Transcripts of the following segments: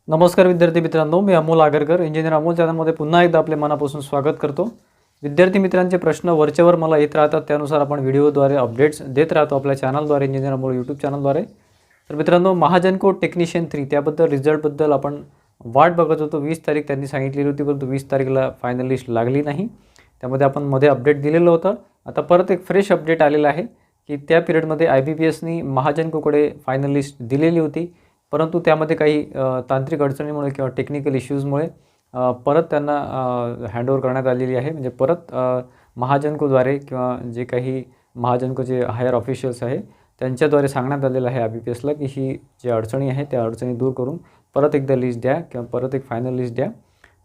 नमस्कार विद्यार्थी मित्रांनो, मी अमोल आगरकर, इंजिनियर अमोल चॅनलमध्ये पुन्हा एकदा आपले मनापासून स्वागत करतो। विद्यार्थी मित्रांचे प्रश्न वरच्यावर मला येत राहतात, त्यानुसार आपण व्हिडिओद्वारे अपडेट्स देत राहतो आपल्या चॅनलद्वारे, इंजिनियर अमोल यूट्यूब चॅनलद्वारे। तर मित्रांनो, महाजनको टेक्निशियन 3 त्याबद्दल रिझल्टबद्दल आपण वाट बघत होतो। 20 तारीख त्यांनी सांगितलेली होती, परंतु 20 तारखेला फायनल लिस्ट लागली नाही। त्यामध्ये आपण मध्ये अपडेट दिलेलं होतं। आता परत एक फ्रेश अपडेट आलेला आहे की त्या पिरियडमध्ये IBPSनी महाजनकोकडे फायनल लिस्ट दिलेली होती, परंतु त्यामध्ये काही तांत्रिक अडचणीमुळे किंवा टेक्निकल इश्यूजमुळे परत त्यांना हँडओव्हर करण्यात आलेली आहे। म्हणजे परत महाजनकोद्वारे किंवा जे काही महाजनकोचे हायर ऑफिशियल्स आहे त्यांच्याद्वारे सांगण्यात आलेलं आहे IBPSला की ही जी अडचणी आहे त्या अडचणी दूर करून परत एकदा लिस्ट द्या किंवा परत एक फायनल लिस्ट द्या।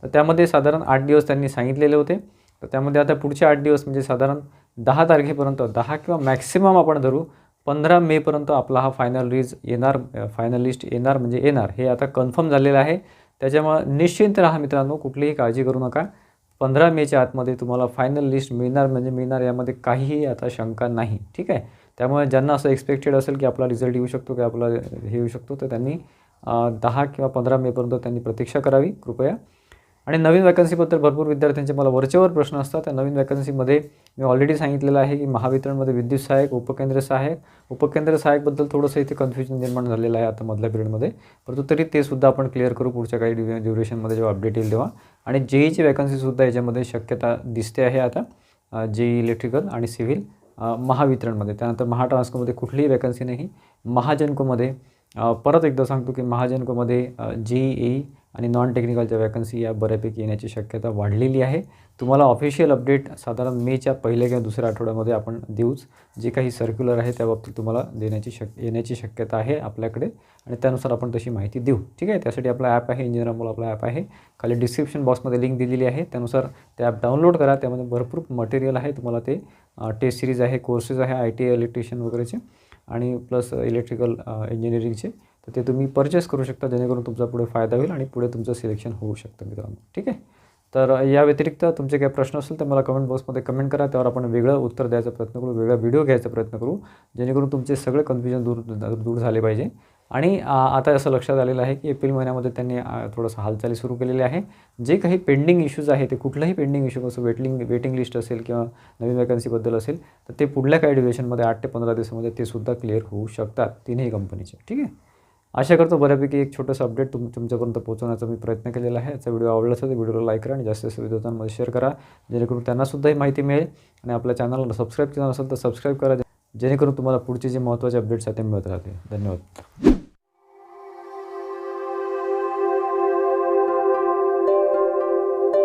तर त्यामध्ये साधारण 8 दिवस त्यांनी सांगितलेले होते। तर त्यामध्ये आता पुढचे 8 दिवस म्हणजे साधारण 10 तारखेपर्यंत, 10 किंवा मॅक्सिमम आपण धरू 15 मेपर्यंत आपला हा फायनल लिस्ट येणार म्हणजे येणार, हे आता कन्फर्म झालेलं आहे। त्याच्यामुळे निश्चिंत राहा मित्रांनो, कुठलीही काळजी करू नका। 15 मेच्या आतमध्ये तुम्हाला फायनल लिस्ट मिळणार म्हणजे मिळणार, यामध्ये काहीही आता शंका नाही, ठीक आहे। त्यामुळे ज्यांना असं एक्सपेक्टेड असेल की आपला रिझल्ट येऊ शकतो की आपला हे येऊ शकतो, तर त्यांनी 10 किंवा 15 मेपर्यंत त्यांनी प्रतीक्षा करावी कृपया। आणि नवीन वॅकन्सीबद्दल भरपूर विद्यार्थ्यांचे मला वरचेवर प्रश्न असतात। त्या नवीन वॅकन्सीमध्ये मी ऑलरेडी सांगितलेलं आहे की महावितरणमध्ये विद्युत सहाय्यक, उपकेंद्र सहाय्यकबद्दल थोडंसं इथे कन्फ्युजन निर्माण झालेलं आहे आता मधल्या पिरियडमध्ये, परंतु तरी ते सुद्धा आपण क्लिअर करू पुढच्या काही ड्युरेशनमध्ये जेव्हा अपडेट येईल तेव्हा। आणि JEEची वॅकन्सीसुद्धा याच्यामध्ये शक्यता दिसते आहे आता, JEE इलेक्ट्रिकल आणि सिव्हिल महावितरणमध्ये। त्यानंतर महाट्रान्सकोमध्ये कुठलीही वॅकन्सी नाही। महाजनकोमध्ये परत एकदा सांगतो की महाजनकोमध्ये JEE आणि नॉन टेक्निकलच्या वॅकन्सी या बऱ्यापैकी येण्याची शक्यता वाढलेली आहे। तुम्हाला ऑफिशियल अपडेट साधारण मेच्या पहिल्या किंवा दुसऱ्या आठवड्यामध्ये आपण देऊच। जे काही सर्क्युलर आहे त्याबाबतीत तुम्हाला येण्याची शक्यता आहे आपल्याकडे, आणि त्यानुसार आपण तशी माहिती देऊ, ठीक आहे। त्यासाठी आपला ॲप आहे, इंजिनियर अमोल आपला ॲप आहे, खाली डिस्क्रिप्शन बॉक्समध्ये लिंक दिलेली आहे, त्यानुसार ते ॲप डाउनलोड करा। त्यामध्ये भरपूर मटेरियल आहे तुम्हाला, ते टेस्ट सिरीज आहे, कोर्सेस आहे ITI इलेक्ट्रिशियन वगैरेचे आणि प्लस इलेक्ट्रिकल इंजिनिअरिंगचे, तर ते तुम्ही परचेस करू शकता, जेणेकरून तुमचा पुढे फायदा होईल आणि पुढे तुमचं सिलेक्शन होऊ शकतं मित्रांनो, ठीक आहे। तर या व्यतिरिक्त तुमचे काही प्रश्न असेल तर मला कमेंट बॉक्समध्ये कमेंट करा, त्यावर आपण वेगळं उत्तर द्यायचा प्रयत्न करू, वेगळा व्हिडिओ घ्यायचा प्रयत्न करू, जेणेकरून तुमचे सगळे कन्फ्युजन दूर झाले पाहिजे। आणि आता असं लक्षात आलेलं आहे की एप्रिल महिन्यामध्ये त्यांनी थोडंसं हालचाली सुरू केलेली आहे। जे काही पेंडिंग इश्यूज आहे, ते कुठलाही पेंडिंग इश्यू असो, वेटिंग लिस्ट असेल किंवा नवीन वॅकन्सीबद्दल असेल, तर ते पुढल्या काही ड्युरेशनमध्ये 8 ते 15 दिवसामध्ये ते सुद्धा क्लिअर होऊ शकतात तीनही कंपनीचे, ठीक आहे। आशा करतो बऱ्यापैकी एक छोटंसं अपडेट तुमच्यापर्यंत पोहोचवण्याचा मी प्रयत्न केलेला आहे। याचा व्हिडिओ आवडला असेल तर व्हिडिओला लाईक करा आणि जास्तीत जास्त विद्यार्थ्यांमध्ये शेअर करा, जेणेकरून त्यांनासुद्धा ही माहिती मिळेल। आणि आपल्या चॅनलला सबस्क्राईब केलं नसेल तर सबस्क्राईब करा, जेणेकरून तुम्हाला पुढचे जे महत्त्वाचे अपडेट्स आहेत ते मिळत राहतील। धन्यवाद।